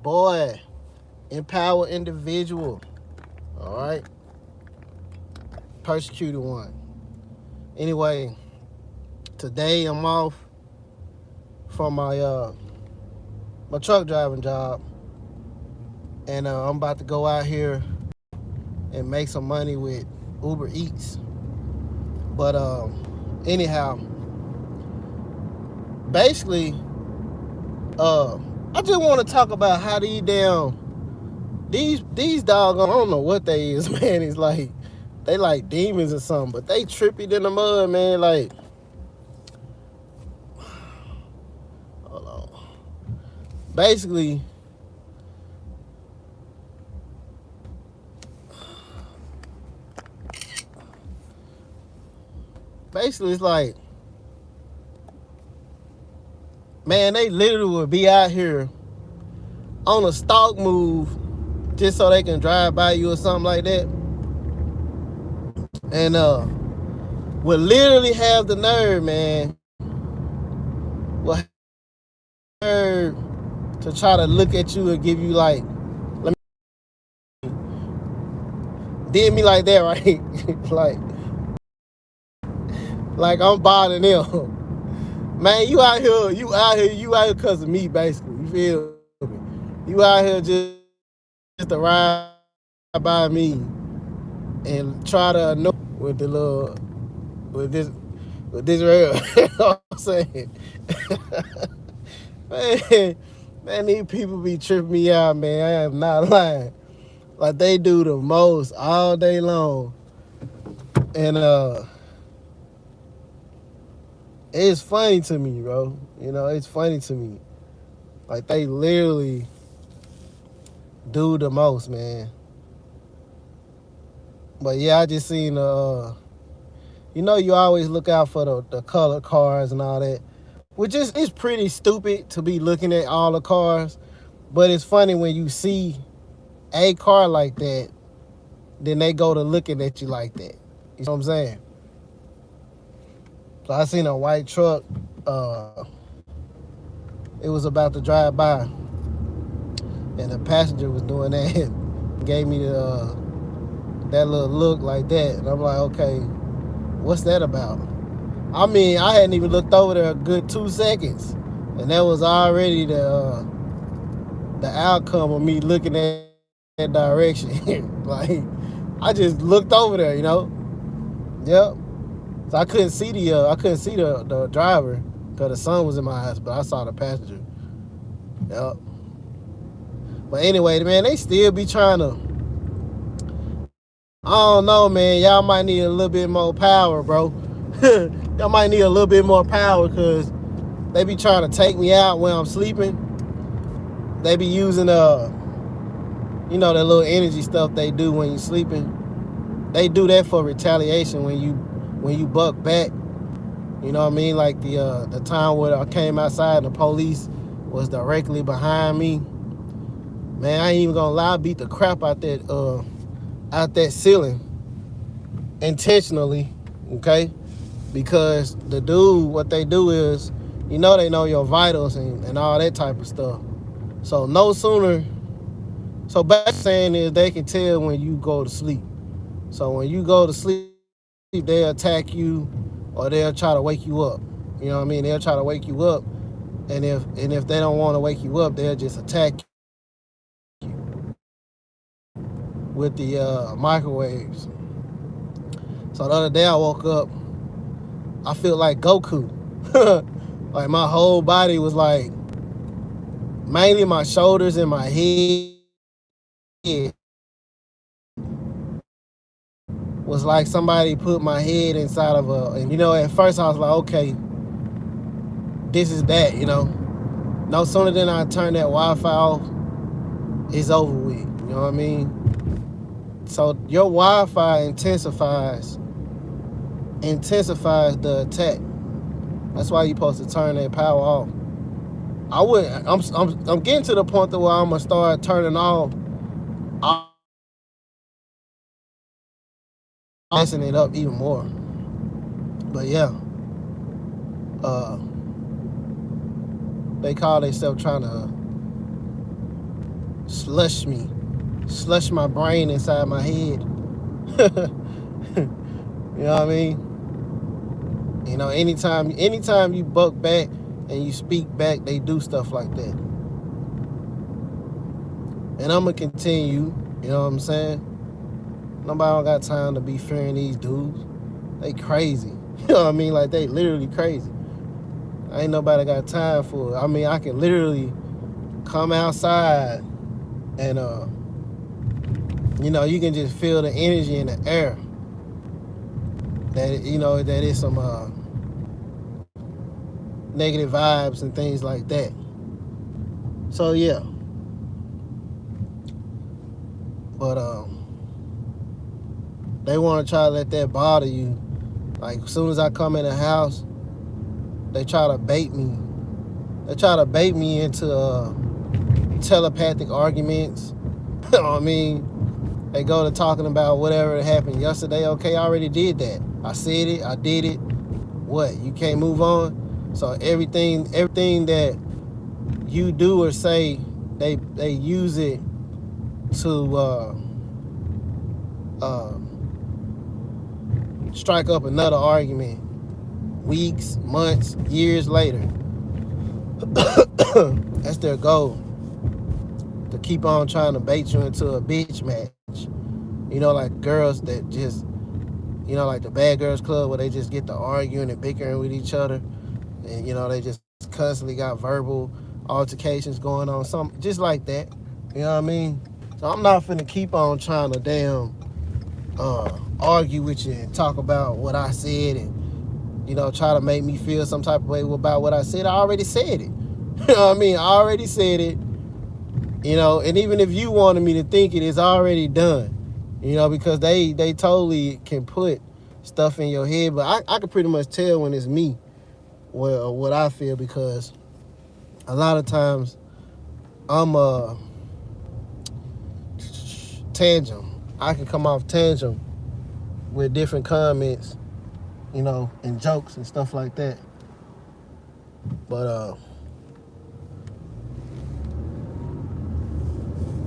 Boy, empower individual. All right, persecuted one. Anyway, today I'm off from my truck driving job, and I'm about to go out here and make some money with Uber Eats. But anyhow, basically, uh, I just want to talk about how these dogs. I don't know what they is, man. It's like they like demons or something, but they trippy in the mud, man. Like, hold on. Basically, it's like, man, they literally would be out here on a stalk move just so they can drive by you or something like that, and would literally have the nerve, man, will have the nerve to try to look at you and give you like, let me, did me like that, right? like like I'm bothering them. Man, you out here because of me, basically. You feel me? You out here just to ride by me and try to annoy with the little with this rail. You know what I'm saying? man, man, these people be tripping me out, man. I am not lying. Like they do the most all day long. And it's funny to me, bro. You know, it's funny to me. Like they literally do the most, man. But yeah, I just seen you know, you always look out for the color cars and all that, which is it's pretty stupid to be looking at all the cars. But it's funny when you see a car like that, then they go to looking at you like that. You know what I'm saying? So I seen a white truck. It was about to drive by, and the passenger was doing that. Gave me that little look like that, and I'm like, okay, what's that about? I mean, I hadn't even looked over there a good 2 seconds, and that was already the outcome of me looking at that direction. Like, I just looked over there, you know. Yep. So I couldn't see the driver because the sun was in my eyes, but I saw the passenger. Yep. But anyway, man, they still be trying to. I don't know, man. Y'all might need a little bit more power, bro. Y'all might need a little bit more power because they be trying to take me out when I'm sleeping. They be using you know, that little energy stuff they do when you're sleeping. They do that for retaliation when you buck back. You know what I mean? Like the time where I came outside and the police was directly behind me. Man, I ain't even gonna lie, I beat the crap out that ceiling intentionally, okay? Because the dude, what they do is, you know, they know your vitals and all that type of stuff. So no sooner, so back saying is they can tell when you go to sleep. So when you go to sleep, they'll attack you or they'll try to wake you up. You know what I mean? They'll try to wake you up, and if they don't want to wake you up, they'll just attack with the microwaves. So the other day I woke up, I feel like Goku. Like my whole body was like, mainly my shoulders and my head was like somebody put my head inside of and you know, at first I was like, okay, this is that, you know. No sooner than I turn that Wi-Fi off, it's over with. You know what I mean? So your Wi-Fi intensifies the attack. That's why you're supposed to turn that power off. I'm getting to the point where I'm gonna start turning off, messing it up even more. But yeah, uh, they call themselves trying to slush me, slush my brain inside my head. You know what I mean? You know, anytime you buck back and you speak back, they do stuff like that. And I'm gonna continue. You know what I'm saying? Nobody don't got time to be fearing these dudes. They crazy. You know what I mean? Like, they literally crazy. Ain't nobody got time for it. I mean, I can literally come outside and you know, you can just feel the energy in the air. That, you know, that is some negative vibes and things like that. So yeah. But they want to try to let that bother you. Like, as soon as I come in the house, they try to bait me. They try to bait me into telepathic arguments. You know what I mean? They go to talking about whatever happened yesterday. Okay, I already did that. I said it. I did it. What? You can't move on? So everything that you do or say, they use it to strike up another argument weeks, months, years later. That's their goal, to keep on trying to bait you into a bitch match. You know, like girls that just, you know, like the Bad Girls Club, where they just get to arguing and bickering with each other. And, you know, they just constantly got verbal altercations going on, something just like that. You know what I mean? So I'm not finna keep on trying to damn argue with you and talk about what I said and, you know, try to make me feel some type of way about what I said. I already said it. You know what I mean? I already said it. You know, and even if you wanted me to think it, it's already done. You know, because they totally can put stuff in your head. But I can pretty much tell when it's me, what I feel, because a lot of times I'm tangent. I can come off tangent with different comments, you know, and jokes and stuff like that. But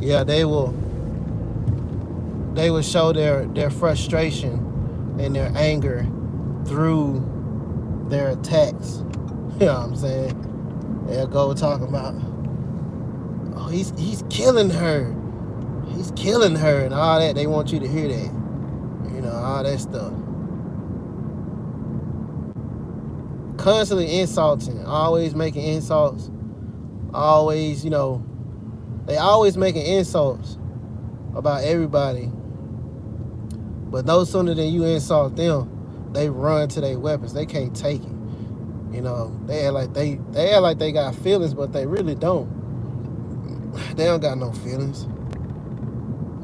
yeah, they will show their frustration and their anger through their attacks. You know what I'm saying? They'll go talking about, oh, he's killing her. He's killing her and all that. They want you to hear that. You know, all that stuff. Constantly insulting, always making insults. Always, you know, they always making insults about everybody. But no sooner than you insult them, they run to their weapons. They can't take it. You know, they act like they got feelings, but they really don't. They don't got no feelings.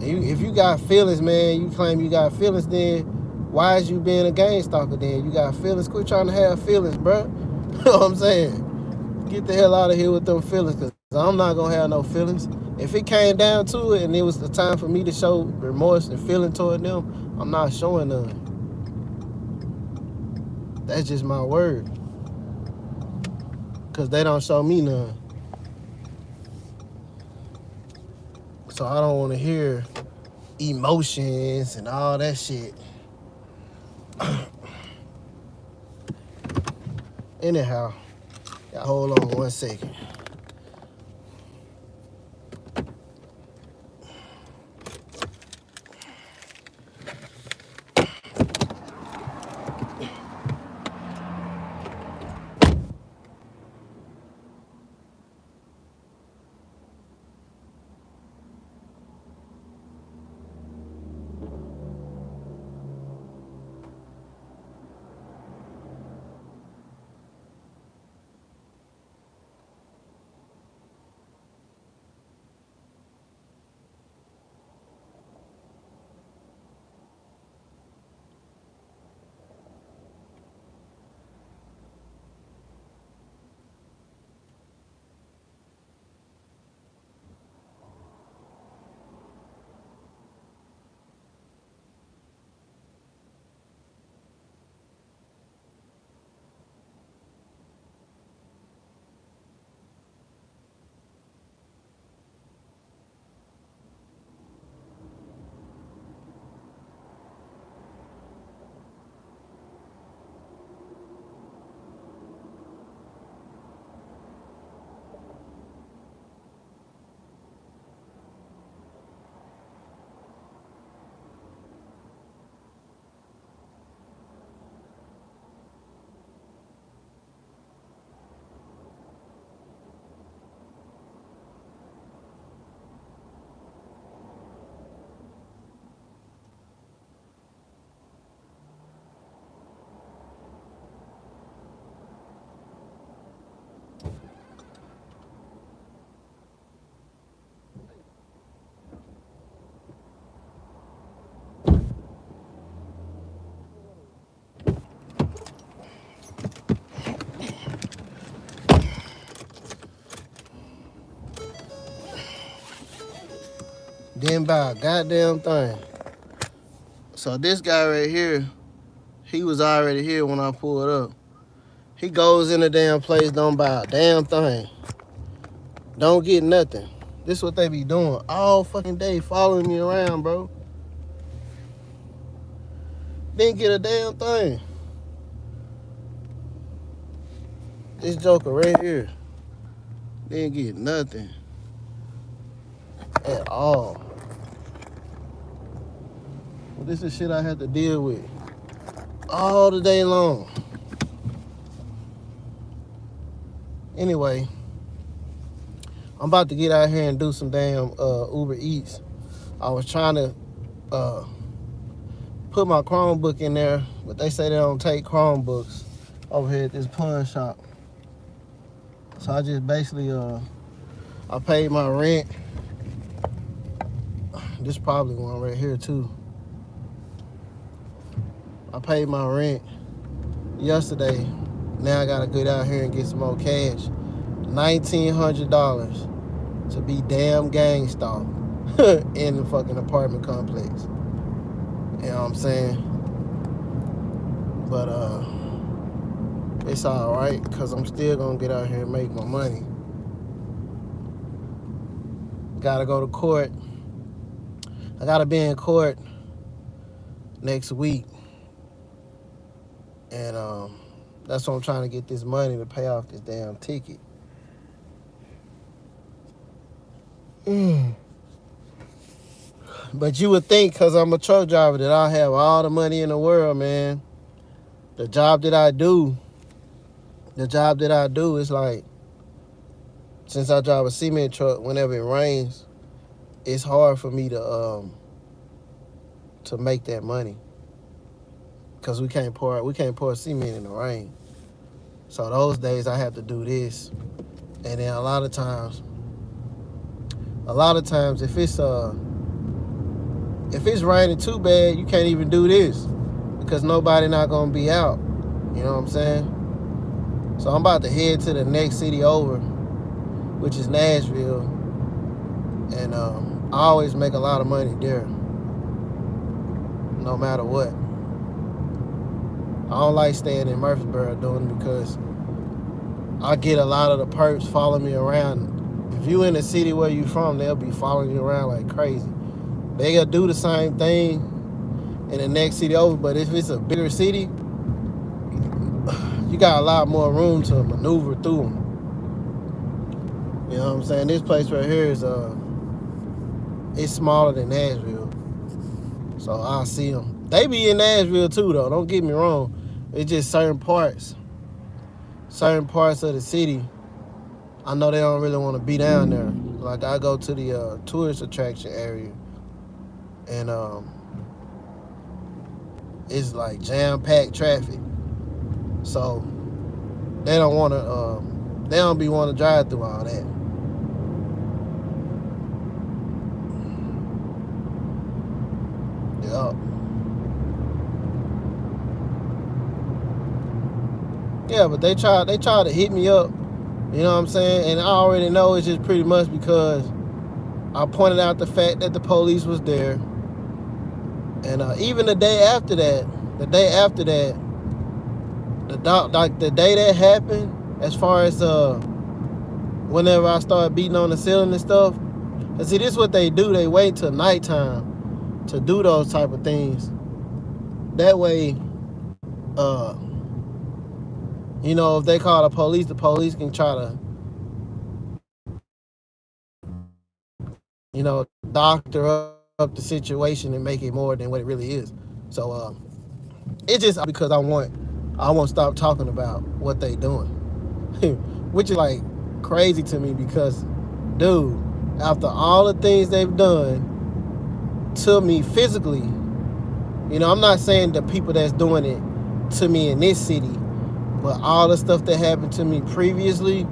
If you got feelings, man, you claim you got feelings, then why is you being a gang stalker then? You got feelings, quit trying to have feelings, bro. You know what I'm saying? Get the hell out of here with them feelings, because I'm not going to have no feelings. If it came down to it and it was the time for me to show remorse and feeling toward them, I'm not showing none. That's just my word. Because they don't show me none. So I don't want to hear emotions and all that shit. Anyhow, hold on 1 second. Didn't buy a goddamn thing. So this guy right here, he was already here when I pulled up. He goes in the damn place, don't buy a damn thing. Don't get nothing. This is what they be doing all fucking day, following me around, bro. Didn't get a damn thing. This joker right here didn't get nothing at all. Well, this is shit I had to deal with all the day long. Anyway, I'm about to get out here and do some damn Uber Eats. I was trying to put my Chromebook in there, but they say they don't take Chromebooks over here at this pawn shop. So I just basically, I paid my rent. This probably one right here too. I paid my rent yesterday. Now I gotta get out here and get some more cash. $1,900 to be damn gang stalked in the fucking apartment complex. You know what I'm saying? But it's all right, because I'm still gonna get out here and make my money. Gotta go to court. I gotta be in court next week. And that's why I'm trying to get this money to pay off this damn ticket. But you would think, because I'm a truck driver, that I have all the money in the world, man. The job that I do is like, since I drive a cement truck, whenever it rains, it's hard for me to make that money. Because we can't pour cement in the rain. So those days I have to do this. And then a lot of times if it's raining too bad, you can't even do this, because nobody not gonna be out. You know what I'm saying? So I'm about to head to the next city over, which is Nashville. And I always make a lot of money there, no matter what. I don't like staying in Murfreesboro doing it, because I get a lot of the perps follow me around. If you in the city where you from, they'll be following you around like crazy. They gonna do the same thing in the next city over, but if it's a bigger city, you got a lot more room to maneuver through them. You know what I'm saying? This place right here is it's smaller than Nashville, so I'll see them. They be in Nashville too, though. Don't get me wrong. It's just certain parts of the city, I know they don't really want to be down there. Like, I go to the tourist attraction area, and it's like jam-packed traffic. So they don't want to. They don't be want to drive through all that. Yup. Yeah, but they try to hit me up. You know what I'm saying? And I already know it's just pretty much because I pointed out the fact that the police was there. And even the day after that, the day that happened, as far as whenever I started beating on the ceiling and stuff. And see, this is what they do. They wait till nighttime to do those type of things. That way, you know, if they call the police can try to, you know, doctor up the situation and make it more than what it really is. So it's just because I won't stop talking about what they doing, which is like crazy to me, because, dude, after all the things they've done to me physically, you know, I'm not saying the people that's doing it to me in this city, but all the stuff that happened to me previously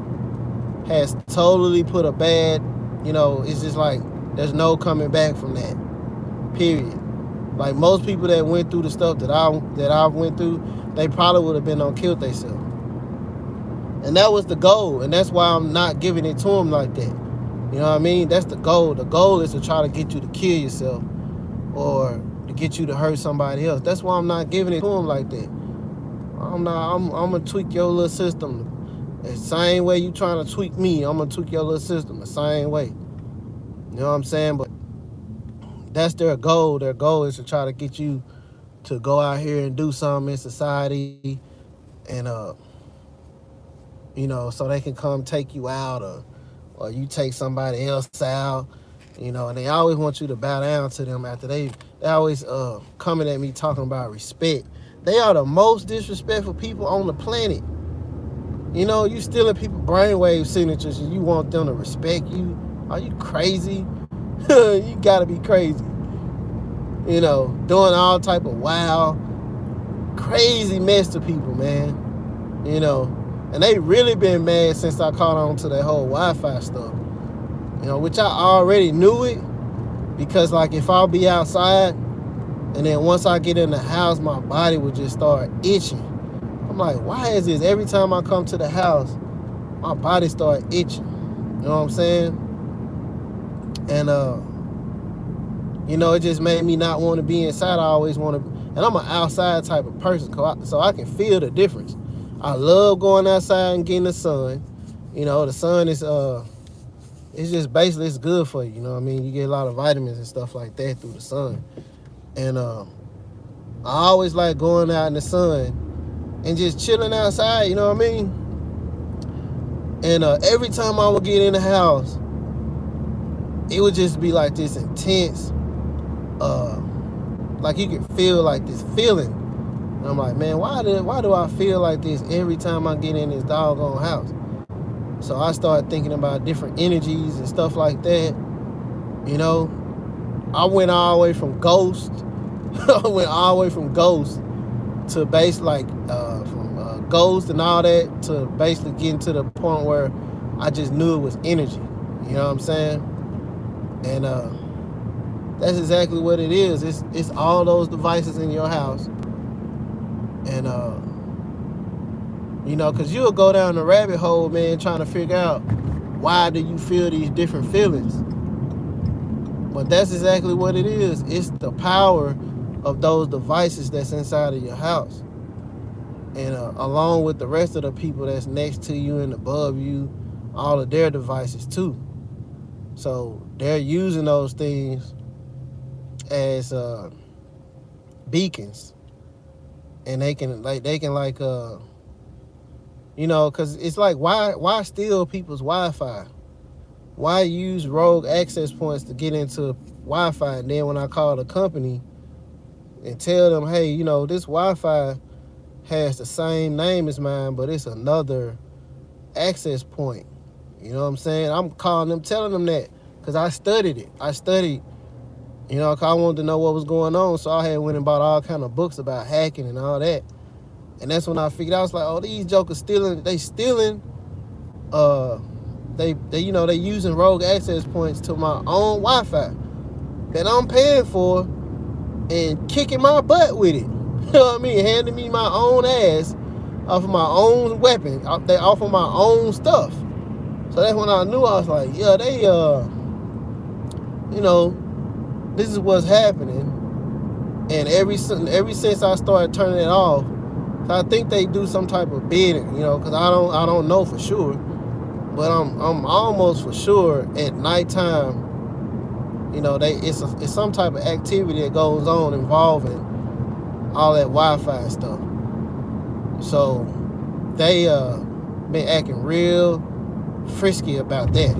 has totally put a bad, you know, it's just like there's no coming back from that, period. Like, most people that went through the stuff that I went through, they probably would have been on killed themselves. And that was the goal, and that's why I'm not giving it to them like that. You know what I mean? That's the goal. The goal is to try to get you to kill yourself or to get you to hurt somebody else. That's why I'm not giving it to them like that. I'm gonna tweak your little system the same way you trying to tweak me. I'm gonna tweak your little system the same way. You know what I'm saying? But that's their goal. Their goal is to try to get you to go out here and do something in society, and so they can come take you out, or you take somebody else out. And they always want you to bow down to them after they always coming at me talking about respect. They are the most disrespectful people on the planet. You stealing people's brainwave signatures and you want them to respect you. Are you crazy? You gotta be crazy. Doing all type of wild, crazy mess to people, man. And they really been mad since I caught on to that whole Wi-Fi stuff. Which I already knew it, because like if I'll be outside and then once I get in the house, my body would just start itching. I'm like, why is this? Every time I come to the house, my body start itching. You know what I'm saying? And it just made me not want to be inside. I always want to, and I'm an outside type of person, so I can feel the difference. I love going outside and getting the sun. The sun is it's just basically it's good for you. You know what I mean? You get a lot of vitamins and stuff like that through the sun. And I always like going out in the sun and just chilling outside. You know what I mean? And every time I would get in the house, it would just be like this intense, like you could feel like this feeling. And I'm like, man, why do I feel like this every time I get in this doggone house? So I started thinking about different energies and stuff like that. I went all the way from ghost. I went all the way from ghost to base from ghost and all that to basically getting to the point where I just knew it was energy. You know what I'm saying? And that's exactly what it is. It's all those devices in your house. And because you'll go down the rabbit hole, man, trying to figure out why do you feel these different feelings. But that's exactly what it is. It's the power of those devices that's inside of your house. And along with the rest of the people that's next to you and above you, all of their devices too. So they're using those things as beacons. And they can because it's like, why steal people's Wi-Fi? Why use rogue access points to get into Wi-Fi? And then when I call the company and tell them, hey, this Wi-Fi has the same name as mine, but it's another access point. You know what I'm saying? I'm calling them, telling them that, because I studied it. I studied, because I wanted to know what was going on. So I had went and bought all kind of books about hacking and all that. And that's when I figured out, I was like, oh, these jokers stealing, they using rogue access points to my own Wi-Fi that I'm paying for and kicking my butt with it. You know what I mean? Handing me my own ass off of my own weapon, off of my own stuff. So that's when I knew, I was like, yeah, they, this is what's happening. And ever since I started turning it off, I think they do some type of bidding, because I don't know for sure, but I'm almost for sure at nighttime, it's some type of activity that goes on involving all that Wi-Fi stuff. So they been acting real frisky about that,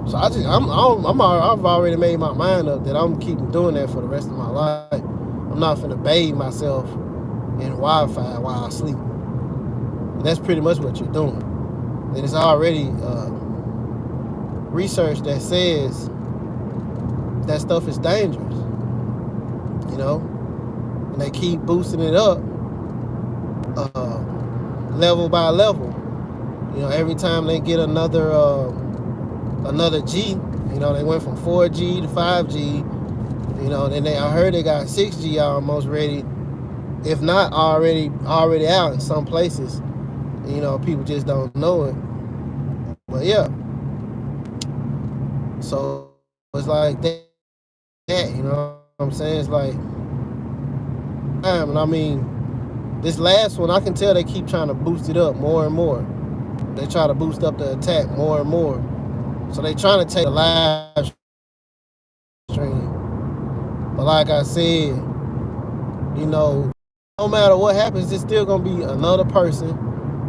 So I've already made my mind up that I'm keeping doing that for the rest of my life. I'm not finna bathe myself in Wi-Fi while I sleep. And that's pretty much what you're doing. And it's already research that says that stuff is dangerous, and they keep boosting it up level by level. Every time they get another G, they went from 4G to 5G, and I heard they got 6G almost ready, if not already out in some places. People just don't know it. But yeah, So it's like that, you know what I'm saying? It's like, and I mean, this last one, I can tell they keep trying to boost it up more and more. They try to boost up the attack more and more. So they trying to take the live stream. But like I said, you know, no matter what happens, it's still gonna be another person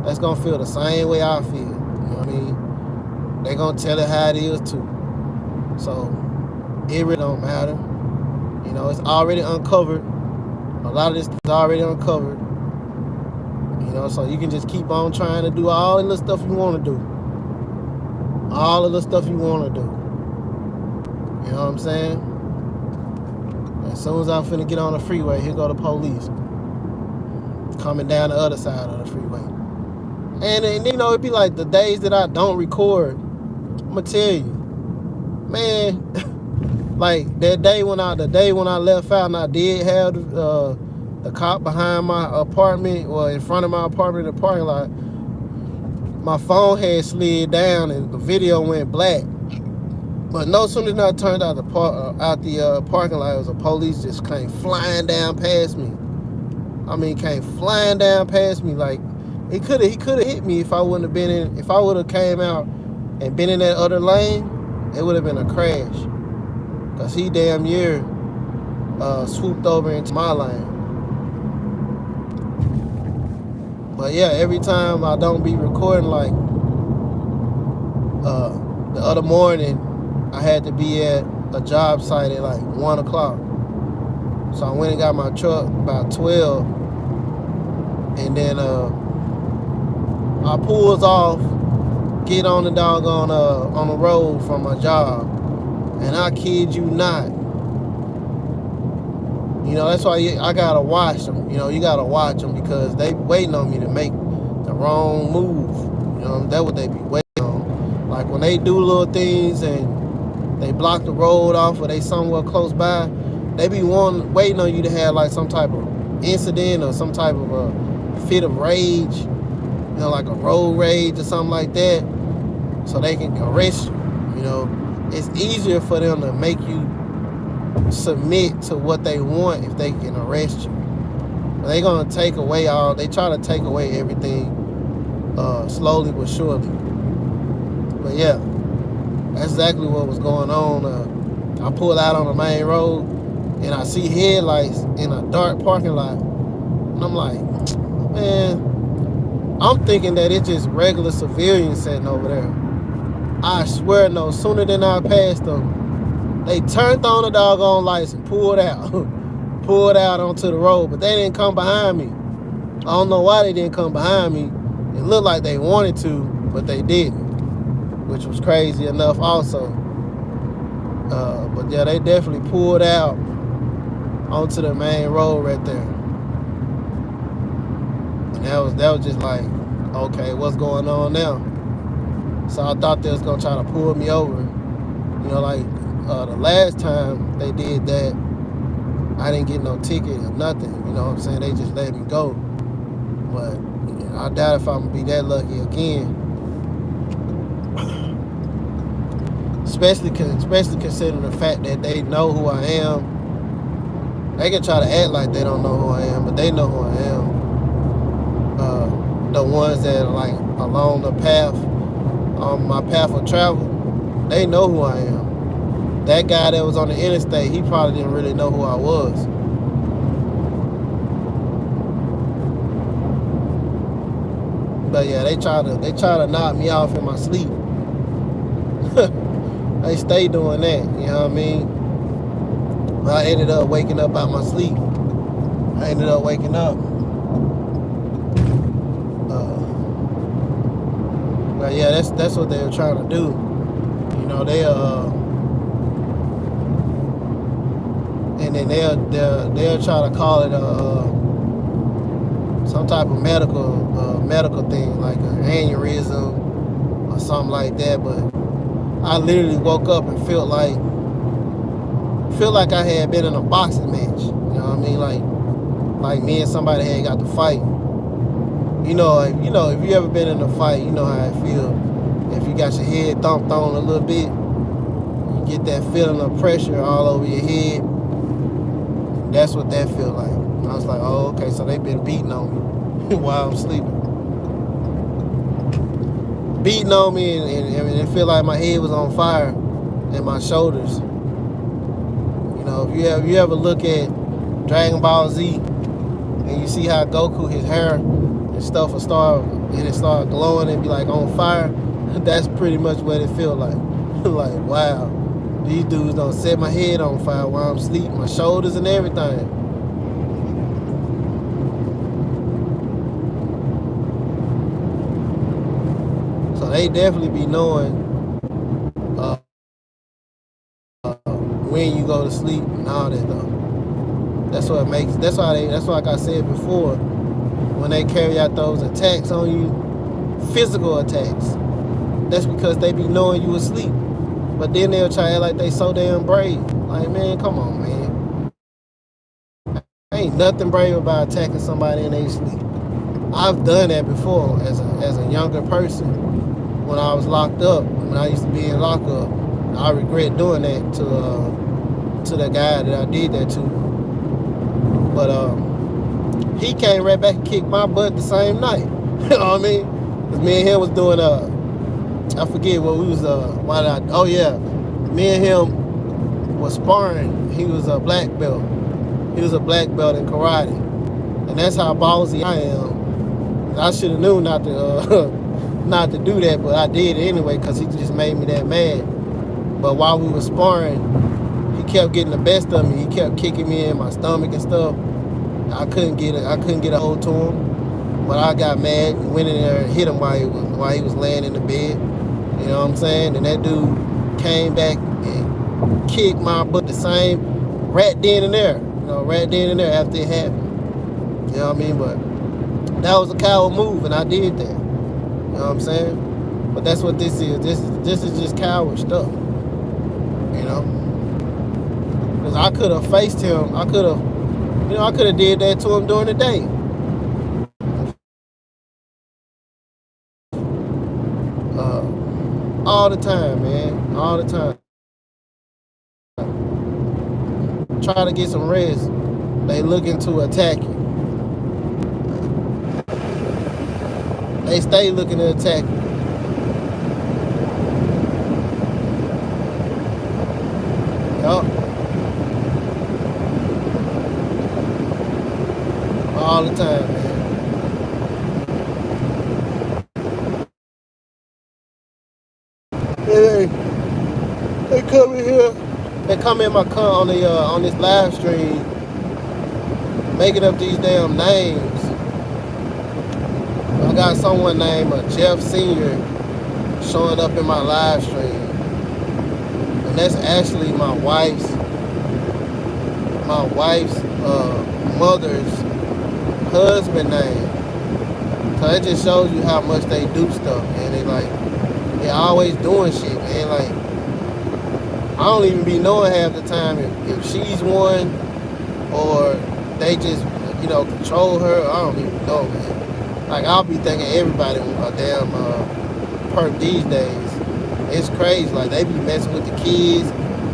that's gonna feel the same way I feel. You know what I mean? They gonna tell it how it is too. So it really don't matter. You know, it's already uncovered. A lot of this is already uncovered. You know, so you can just keep on trying to do all the little stuff you want to do. All the little stuff you want to do. You know what I'm saying? As soon as I'm finna get on the freeway, here go the police coming down the other side of the freeway. And you know, it'd be like the days that I don't record. I'm gonna tell you, man, like the day when I left out and I did have the cop behind my apartment, or in front of my apartment in the parking lot, my phone had slid down and the video went black. But no sooner than I turned out the parking lot, it was a police just came flying down past me. I mean, came flying down past me. Like he could have hit me if I wouldn't have been in. If I would have came out and been in that other lane, it would have been a crash. Cause he damn near swooped over into my lane. But yeah, every time I don't be recording, like the other morning, I had to be at a job site at like 1 o'clock. So I went and got my truck about 12. And then I pulls off, get on the doggone on the road from my job. And I kid you not. You know, that's why I gotta watch them. You know, you gotta watch them because they waiting on me to make the wrong move. You know, that's what they be waiting on. Like when they do little things and they block the road off or they somewhere close by, they be waiting on you to have like some type of incident or some type of a fit of rage, you know, like a road rage or something like that, so they can arrest you. You know, it's easier for them to make you submit to what they want if they can arrest you. But they gonna take away they try to take away everything slowly but surely. But yeah, that's exactly what was going on. I pulled out on the main road and I see headlights in a dark parking lot. And I'm like, man, I'm thinking that it's just regular civilians sitting over there. I swear, no sooner than I passed them, they turned on the doggone lights and pulled out. Pulled out onto the road, but they didn't come behind me. I don't know why they didn't come behind me. It looked like they wanted to, but they didn't, which was crazy enough also. But yeah, they definitely pulled out onto the main road right there. And that was just like, okay, what's going on now? So I thought they was gonna try to pull me over. You know, like the last time they did that, I didn't get no ticket or nothing. You know what I'm saying? They just let me go. But you know, I doubt if I'm gonna be that lucky again. Especially considering the fact that they know who I am. They can try to act like they don't know who I am, but they know who I am. The ones that are like along the path, on my path of travel, they know who I am. That guy that was on the interstate, he probably didn't really know who I was. But yeah, they try to knock me off in my sleep. They stay doing that, you know what I mean? I ended up waking up out my sleep. I ended up waking up. But yeah, that's what they were trying to do. You know, and then they'll try to call it some type of medical thing, like an aneurysm or something like that. But I literally woke up and felt like I had been in a boxing match. You know what I mean? Like me and somebody had got to fight. You know, if you ever been in a fight, you know how it feel. If you got your head thumped on a little bit, get that feeling of pressure all over your head. That's what that feel like. I was like, oh, okay, so they been beating on me while I'm sleeping. Beating on me, and it feel like my head was on fire and my shoulders. You know, if you ever look at Dragon Ball Z and you see how Goku, his hair and stuff will start glowing and be like on fire, that's pretty much what it feel like. Like, wow, these dudes don't set my head on fire while I'm asleep, my shoulders and everything. So they definitely be knowing when you go to sleep and all that though. That's what makes. That's why like I said before, when they carry out those attacks on you, physical attacks, that's because they be knowing you asleep. But then they'll try to act like they so damn brave. Like, man, come on, man. Ain't nothing brave about attacking somebody in their sleep. I've done that before as a younger person. When I was locked up, when I used to be in lockup, I regret doing that to the guy that I did that to. But he came right back and kicked my butt the same night. You know what I mean? Cause me and him was doing I forget what we was oh yeah, me and him was sparring. He was a black belt. He was a black belt in karate, and that's how ballsy I am. I should have known not to not to do that, but I did it anyway because he just made me that mad. But while we were sparring, he kept getting the best of me. He kept kicking me in my stomach and stuff. I couldn't get a hold to him. But I got mad and went in there and hit him while he was laying in the bed. You know what I'm saying? And that dude came back and kicked my butt the same right then and there. You know, right then and there after it happened. You know what I mean? But that was a coward move, and I did that. You know what I'm saying? But that's what this is. This is just coward stuff. You know? Because I could have faced him. I could have did that to him during the day. All the time, man. All the time. Try to get some rest. They looking to attack you. They stay looking to attack you. Yup. All the time, man. They come in here. They come in my car on this live stream, making up these damn names. I got someone named Jeff Senior showing up in my live stream, and that's actually my wife's mother's husband name. So it just shows you how much they do stuff, man. They always doing shit, man. Like, I don't even be knowing half the time if she's one or they just, control her. I don't even know, man. Like, I'll be thinking everybody a damn perk these days. It's crazy. Like, they be messing with the kids.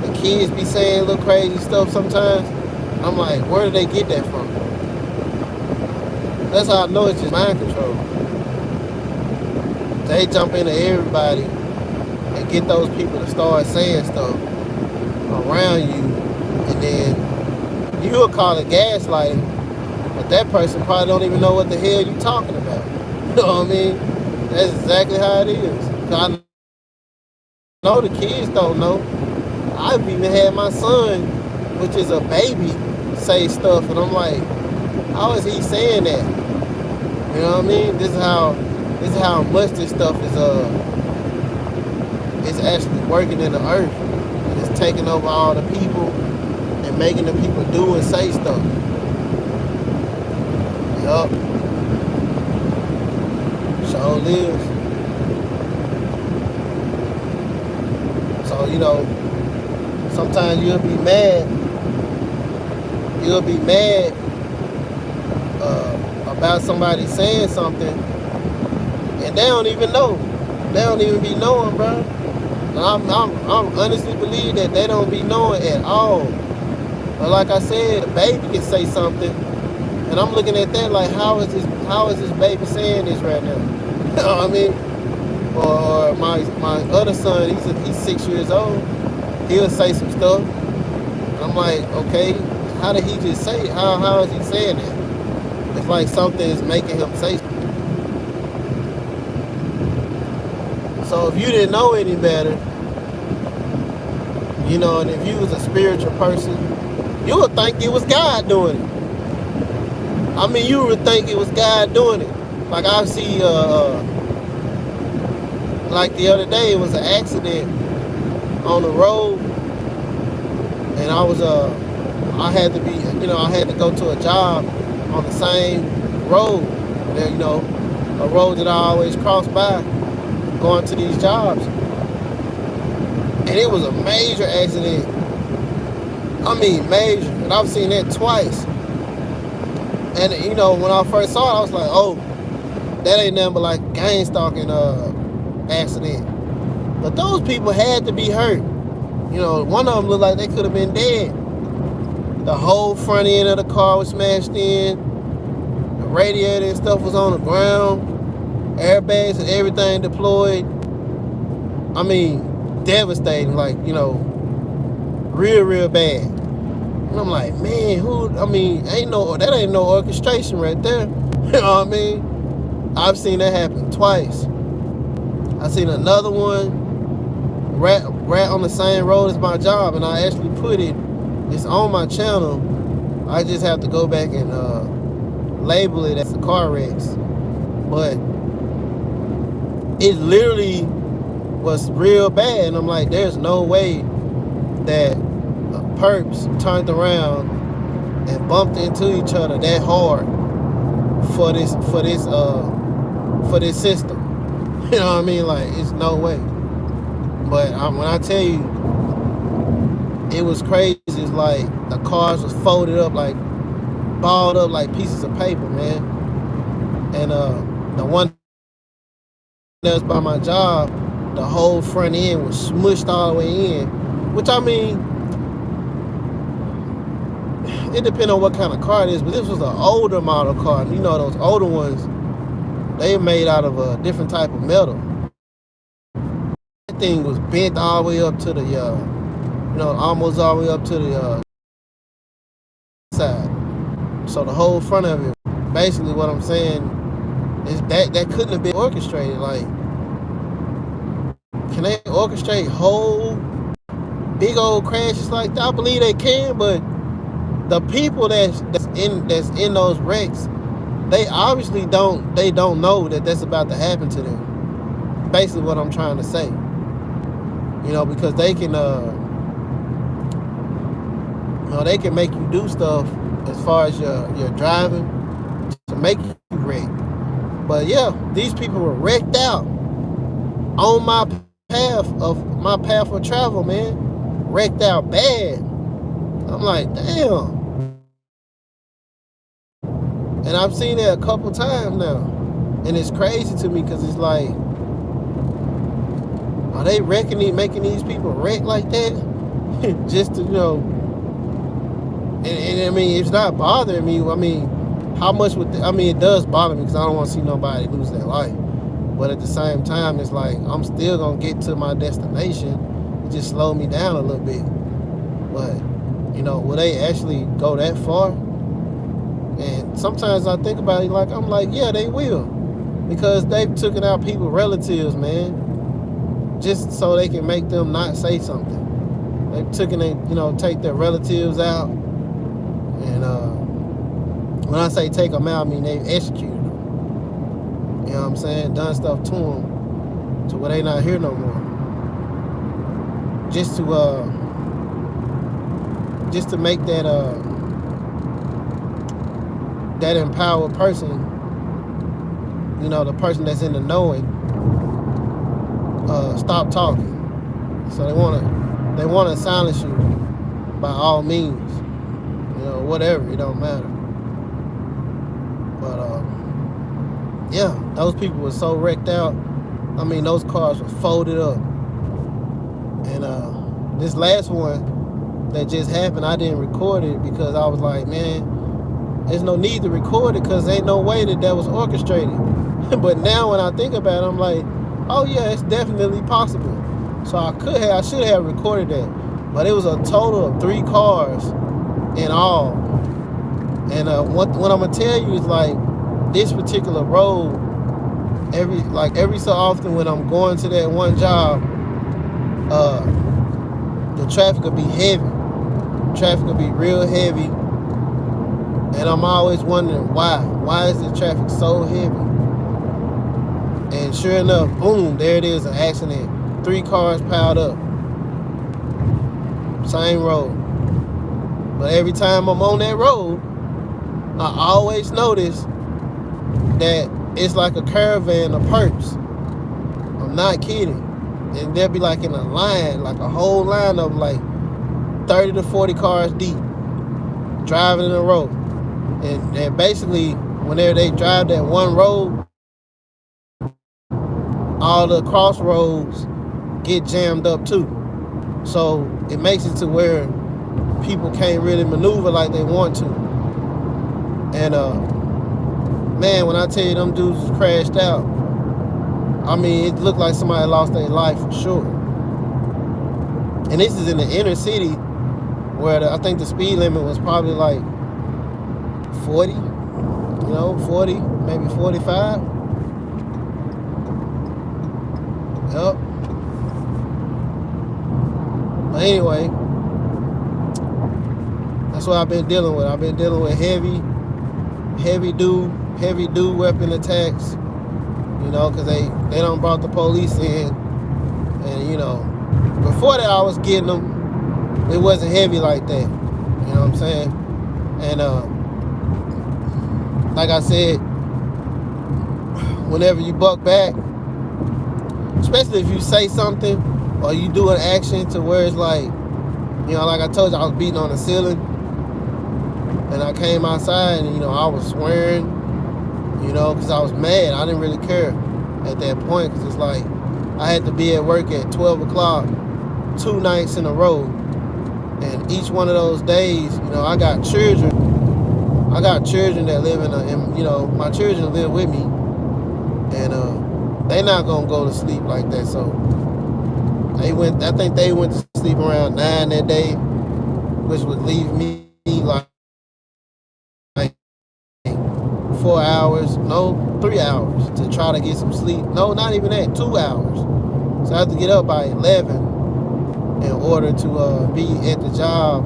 The kids be saying little crazy stuff sometimes. I'm like, where do they get that from? That's how I know it's just mind control. They jump into everybody and get those people to start saying stuff around you, and then you'll call it gaslighting, but that person probably don't even know what the hell you talking about. You know what I mean? That's exactly how it is. I know the kids don't know. I've even had my son, which is a baby, say stuff, and I'm like, how is he saying that? You know what I mean? This is how much this stuff is actually working in the earth. And it's taking over all the people and making the people do and say stuff. Yup. Sure lives. So, sometimes you'll be mad about somebody saying something, and they don't even know. They don't even be knowing, bro. And I'm honestly believe that they don't be knowing at all. But like I said, a baby can say something, and I'm looking at that like, how is this baby saying this right now? You know what I mean? Or my other son, he's 6 years old. He'll say some stuff, and I'm like, okay, how did he just say it? How is he saying that? It's like something is making him say something. So if you didn't know any better, and if you was a spiritual person, you would think it was God doing it. I mean, you would think it was God doing it. Like I see, like the other day, it was an accident on the road, and I had to be, I had to go to a job on the same road, a road that I always cross by, going to these jobs, and it was a major accident. I mean, major, and I've seen that twice. And when I first saw it, I was like, oh, that ain't nothing but like gang stalking accident. But those people had to be hurt. One of them looked like they could have been dead. The whole front end of the car was smashed in. The radiator and stuff was on the ground. Airbags and everything deployed. I mean, devastating, like, real bad. And I'm like, man, that ain't no orchestration right there. You know what I mean? I've seen that happen twice. I seen another one right on the same road as my job, and I actually put it. It's on my channel. I just have to go back and label it as a car wrecks. But it literally was real bad, and I'm like, there's no way that perps turned around and bumped into each other that hard for this system. You know what I mean? Like, it's no way. But when I tell you, it was crazy. It's like the cars was folded up, like balled up like pieces of paper, man. And the one that's by my job, the whole front end was smushed all the way in. Which, I mean, it depends on what kind of car it is, but this was an older model car. Those older ones, they made out of a different type of metal. That thing was bent all the way up to the, almost all the way up to the side. So the whole front of it, basically what I'm saying is that couldn't have been orchestrated. Like, can they orchestrate whole big old crashes like that? I believe they can, but the people that's in those wrecks, they obviously don't know that that's about to happen to them. Basically what I'm trying to say. Because they can they can make you do stuff as far as your driving to make you wreck. But yeah, these people were wrecked out on my path of travel, man. Wrecked out bad. I'm like, damn. And I've seen that a couple times now. And it's crazy to me because it's like, are they making these people wreck like that? Just to, and I mean, it's not bothering me. I mean, how much it does bother me because I don't want to see nobody lose their life. But at the same time, it's like, I'm still going to get to my destination. It just slowed me down a little bit. But, will they actually go that far? And sometimes I think about it, like, I'm like, yeah, they will. Because they've taken out people's relatives, man. Just so they can make them not say something. They've take their relatives out. And when I say take them out, I mean they've executed them. You know what I'm saying? Done stuff to them to where they not here no more. Just to make that that empowered person, the person that's in the knowing, stop talking. So they wanna silence you by all means. Whatever, it don't matter. But yeah, those people were so wrecked out. I mean, those cars were folded up. And this last one that just happened, I didn't record it because I was like, man, there's no need to record it because ain't no way that was orchestrated. But now when I think about it, I'm like, oh yeah, it's definitely possible. So I should have recorded that. But it was a total of 3 cars in all. And what I'm gonna tell you is, like, this particular road, every so often when I'm going to that one job, the traffic will be heavy. Traffic will be real heavy. And I'm always wondering why. Why is the traffic so heavy? And sure enough, boom, there it is, an accident. 3 cars piled up. Same road. But every time I'm on that road, I always notice that it's like a caravan of perps. I'm not kidding. And they'll be like in a line, like a whole line of like 30 to 40 cars deep, driving in a row. And basically, whenever they drive that one road, all the crossroads get jammed up too. So it makes it to where people can't really maneuver like they want to. And man, when I tell you them dudes crashed out, I mean, it looked like somebody lost their life for sure. And this is in the inner city where I think the speed limit was probably like 40, 40, maybe 45. Yep. But anyway, that's what I've been dealing with. I've been dealing with heavy dude weapon attacks, because they done brought the police in. And, before that I was getting them. It wasn't heavy like that. You know what I'm saying? And, like I said, whenever you buck back, especially if you say something or you do an action to where it's like, like I told you, I was beating on the ceiling. And I came outside and, I was swearing, because I was mad. I didn't really care at that point because it's like I had to be at work at 12 o'clock 2 nights in a row. And each one of those days, I got children. I got children that live my children live with me. And they not going to go to sleep like that. So I think they went to sleep around 9 that day, which would leave me like 4 hours, 3 hours to try to get some sleep. No, not even that, 2 hours. So I have to get up by 11 in order to be at the job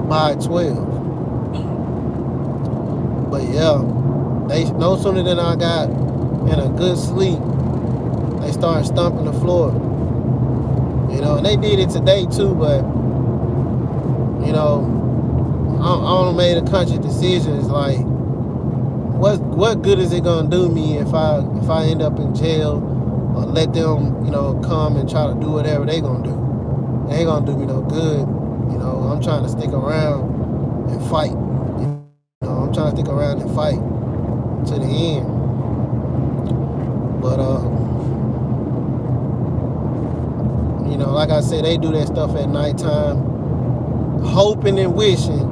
by 12. But yeah, they no sooner than I got in a good sleep, they started stomping the floor. And they did it today too, but I made a conscious decision. It's like, what good is it gonna do me if I end up in jail or let them come and try to do whatever they gonna do? They ain't gonna do me no good. I'm trying to stick around and fight. I'm trying to stick around and fight to the end. But like I said, they do that stuff at nighttime, hoping and wishing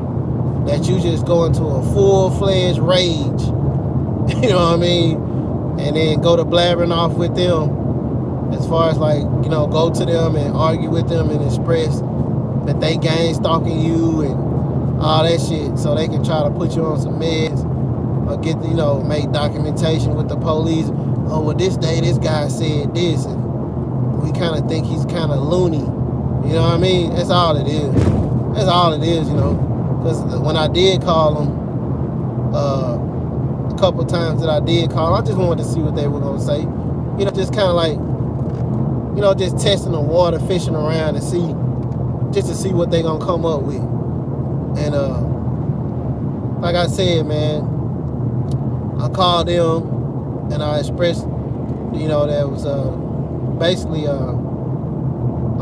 that you just go into a full-fledged rage, you know what I mean? And then go to blabbering off with them as far as like, go to them and argue with them and express that they gang stalking you and all that shit so they can try to put you on some meds or get, make documentation with the police. Oh, well, this day this guy said this and we kind of think he's kind of loony. You know what I mean? That's all it is. That's all it is, Because when I did call them, a couple times that I did call, I just wanted to see what they were going to say. Just kind of like, just testing the water, fishing around and just to see what they going to come up with. And like I said, man, I called them and I expressed, there was basically a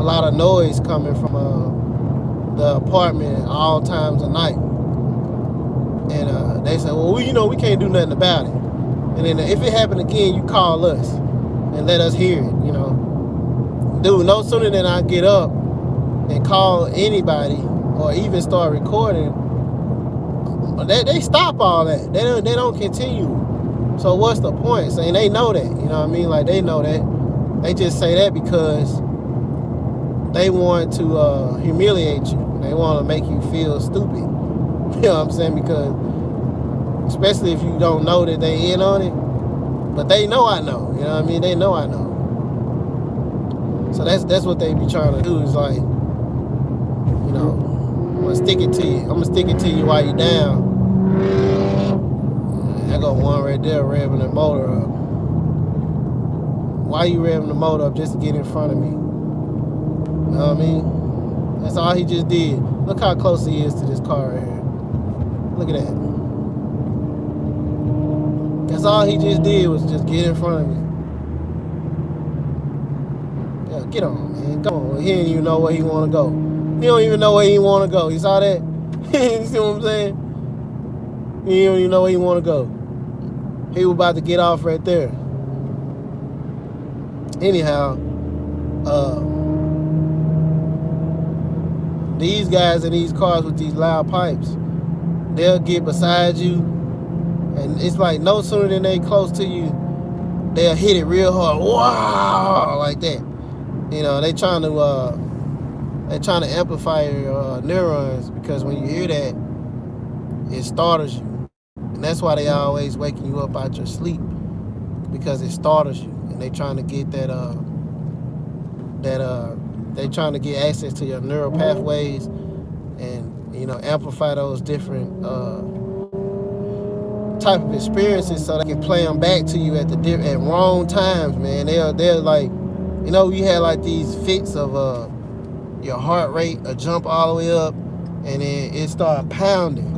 lot of noise coming from the apartment at all times of night. And they said, well, we can't do nothing about it. And then if it happened again, you call us and let us hear it, dude, no sooner than I get up and call anybody or even start recording, they stop all that. They don't continue. So what's the point? Saying they know that, you know what I mean? Like, they know that. They just say that because they want to humiliate you. They want to make you feel stupid. You know what I'm saying? Because especially if you don't know that they in on it, but they know I know. You know what I mean? They know I know. So that's what they be trying to do, is like, you know, I'm gonna stick it to you. I'm gonna stick it to you while you down. I got one right there revving the motor up. Why you revving the motor up? Just to get in front of me. You know what I mean? That's all he just did. Look how close he is to this car right here. Look at that. That's all he just did, was just get in front of me. Yeah, get on, man. Go on. He didn't even know where he want to go. He don't even know where he want to go. You saw that? You see what I'm saying? He don't even know where he want to go. He was about to get off right there. Anyhow, these guys in these cars with these loud pipes, they'll get beside you, and it's like no sooner than they close to you, they'll hit it real hard. Wow, like that. You know, they trying to amplify your neurons, because when you hear that, it startles you, and that's why they always waking you up out your sleep, because it startles you, and they trying to get they trying to get access to your neural pathways, and, you know, amplify those different type of experiences, so they can play them back to you at wrong times, man. They're like, you know, you had like these fits of your heart rate jump all the way up, and then it start pounding.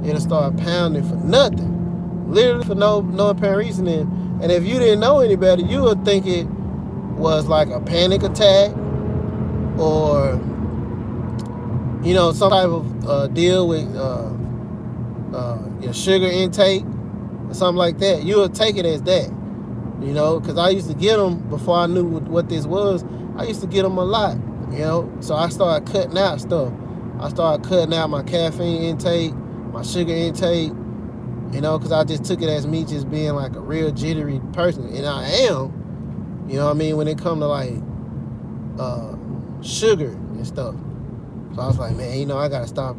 It'll start pounding for nothing, literally for no apparent reason. And if you didn't know any better, you would think it was like a panic attack, or, you know, some type of deal with your sugar intake or something like that. You would take it as that, you know, because I used to get them before I knew what this was. I used to get them a lot, you know. So I started cutting out stuff. I started cutting out my caffeine intake, my sugar intake, you know, because I just took it as me just being like a real jittery person, and I am, you know what I mean, when it come to like sugar and stuff. So I was like, man, you know, I gotta stop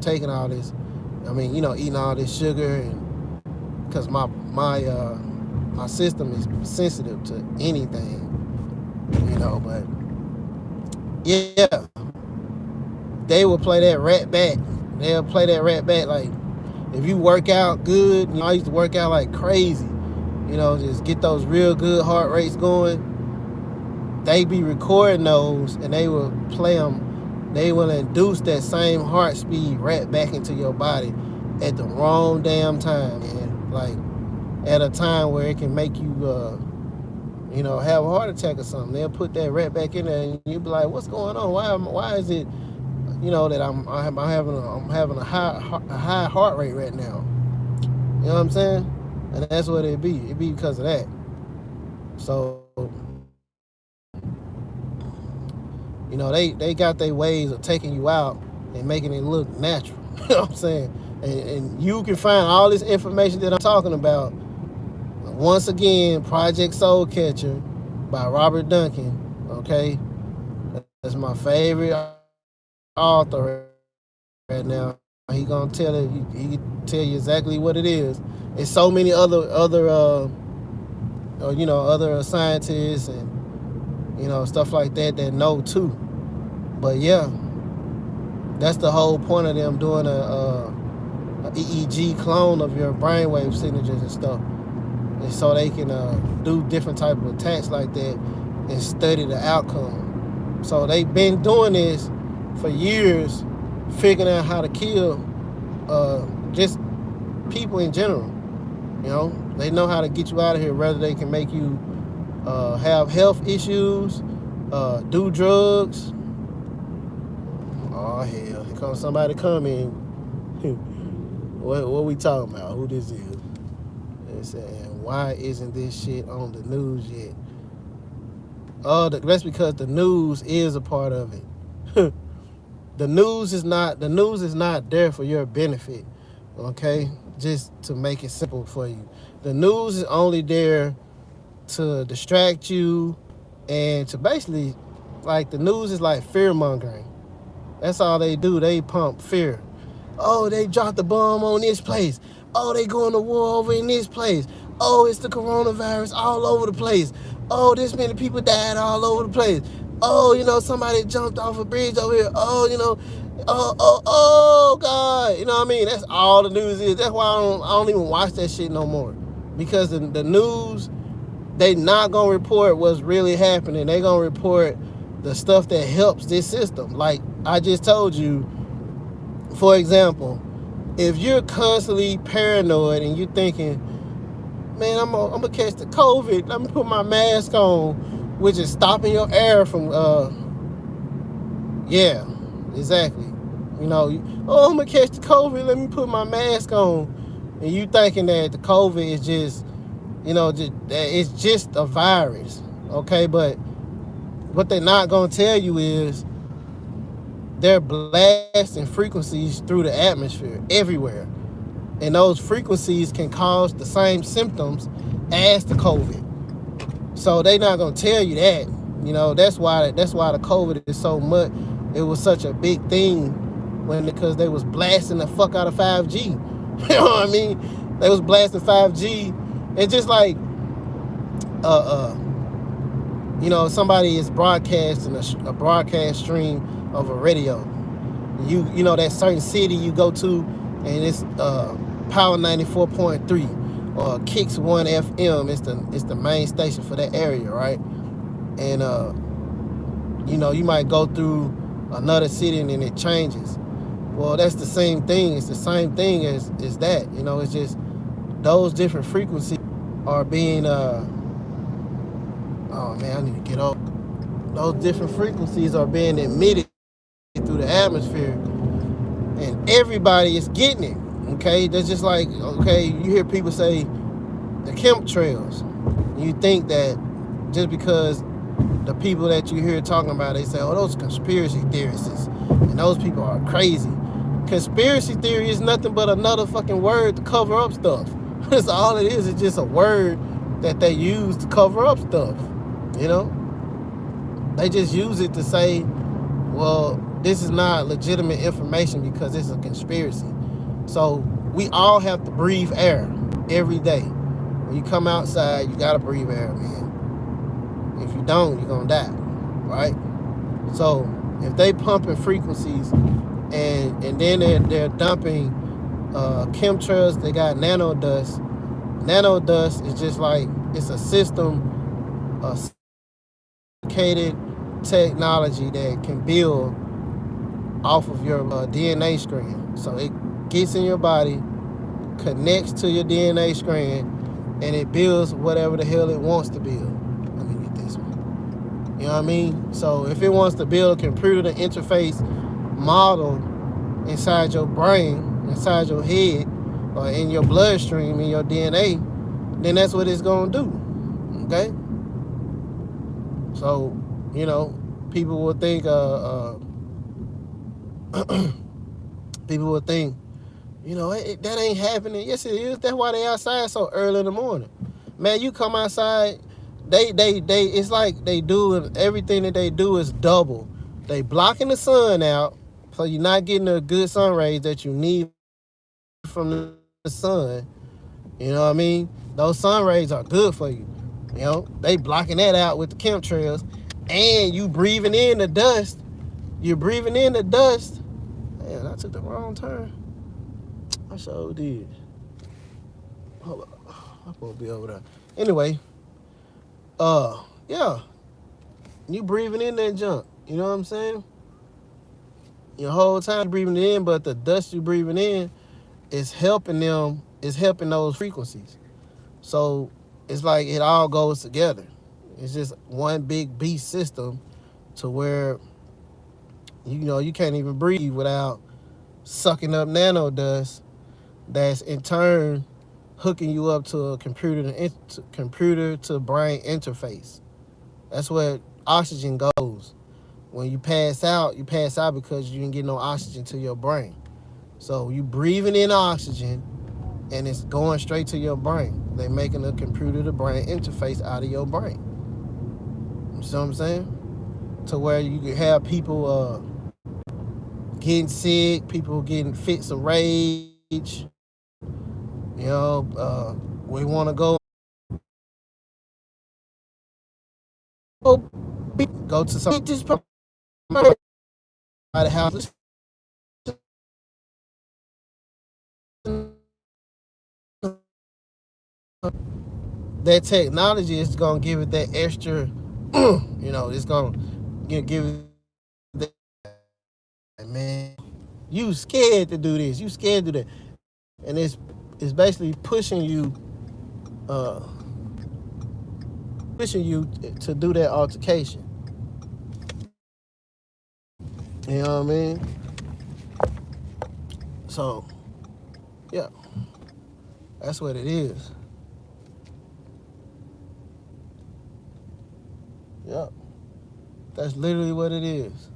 taking all this. I mean, you know, eating all this sugar, and because my system is sensitive to anything, you know. But yeah, they will play that rat back. They'll play that rat back. Like, if you work out good, you know, I used to work out like crazy, you know, just get those real good heart rates going. They be recording those, and they will play them. They will induce that same heart speed right back into your body at the wrong damn time, man. Like, at a time where it can make you, you know, have a heart attack or something. They'll put that right back in there, and you'll be like, "What's going on? Why is it, you know, that I'm having a high heart rate right now?" You know what I'm saying? And that's what it be. It be because of that. So, you know, they got their ways of taking you out and making it look natural. You know what I'm saying? And you can find all this information that I'm talking about, once again, Project Soul Catcher by Robert Duncan. Okay? That's my favorite author right now. He gonna tell it. He can tell you exactly what it is. There's so many other you know, other scientists and, you know, stuff like that know too. But yeah, that's the whole point of them doing a EEG clone of your brainwave signatures and stuff, and so they can do different type of attacks like that and study the outcome. So they've been doing this for years, figuring out how to kill just people in general. You know, they know how to get you out of here, whether they can make you have health issues, do drugs. Oh hell, here comes somebody coming. What we talking about? Who this is? They saying, why isn't this shit on the news yet? That's because the news is a part of it. The news is not there for your benefit. Okay, just to make it simple for you. The news is only there to distract you and to basically, like, the news is like fear mongering. That's all they do. They pump fear. Oh, they dropped the bomb on this place. Oh, they going to war over in this place. Oh, it's the coronavirus all over the place. Oh, this many people died all over the place. Oh, somebody jumped off a bridge over here. Oh, God. You know what I mean? That's all the news is. That's why I don't even watch that shit no more. Because the news, they not going to report what's really happening. They going to report the stuff that helps this system. Like I just told you, for example, if you're constantly paranoid and you're thinking, man, I'm gonna catch the COVID, let me put my mask on, which is stopping your air from, yeah, exactly. Oh, I'm gonna catch the COVID, let me put my mask on. And you thinking that the COVID is just, it's just a virus, okay? But what they're not gonna tell you is they're blasting frequencies through the atmosphere everywhere. And those frequencies can cause the same symptoms as the COVID. So they're not gonna tell you that. That's why the COVID is so much. It was such a big thing because they was blasting the fuck out of 5G. You know what I mean? They was blasting 5G. It's just like somebody is broadcasting a broadcast stream of a radio. That certain city you go to, and it's Power 94.3 or Kicks 1 FM. It's the main station for that area, right? And you might go through another city and then it changes. Well, that's the same thing. It's the same thing as that. It's just those different frequencies are being oh man, I need to get off. Those different frequencies are being emitted through the atmosphere, and everybody is getting it. Okay, that's just like, okay, you hear people say the chemtrails. You think that just because the people that you hear talking about, they say, oh, those conspiracy theorists, and those people are crazy. Conspiracy theory is nothing but another fucking word to cover up stuff. That's all it is. It's just a word that they use to cover up stuff. They just use it to say, well, this is not legitimate information because it's a conspiracy. So we all have to breathe air every day. When you come outside, you gotta breathe air, man. If you don't, you're gonna die, right? So if they pumping frequencies and then they're dumping chemtrails, they got nanodust. Nanodust is just like, it's a system, a sophisticated technology that can build off of your DNA strand. So it gets in your body, connects to your DNA strand, and it builds whatever the hell it wants to build. Let me get this one. You know what I mean? So if it wants to build a computer to interface model inside your brain, inside your head, or in your bloodstream, in your DNA, then that's what it's gonna do. Okay? So, people will think people would think, that ain't happening. Yes, it is. That's why they outside so early in the morning. Man, you come outside, they it's like they do everything that they do is double. They blocking the sun out, so you're not getting the good sun rays that you need from the sun. You know what I mean? Those sun rays are good for you. They blocking that out with the chemtrails, and you breathing in the dust. You're breathing in the dust. Man, I took the wrong turn. I sure did. Hold up. I'm supposed to be over there. Anyway, yeah. You breathing in that junk. You know what I'm saying? Your whole time you're breathing it in, but the dust you're breathing in is helping those frequencies. So it's like it all goes together. It's just one big beast system to where, you can't even breathe without sucking up nano dust that's in turn hooking you up to a computer to brain interface. That's what oxygen goes. When you pass out because you didn't get no oxygen to your brain. So you breathing in oxygen and it's going straight to your brain. They making a computer to brain interface out of your brain. You see what I'm saying? To where you can have people getting sick, people getting fits of rage. We want to go to some just by the house. That technology is gonna give it that extra, it's gonna give it that, man. You scared to do this, you scared to do that, and it's basically uh, pushing you to do that altercation. You know what I mean? So yeah, that's what it is. Yeah, that's literally what it is.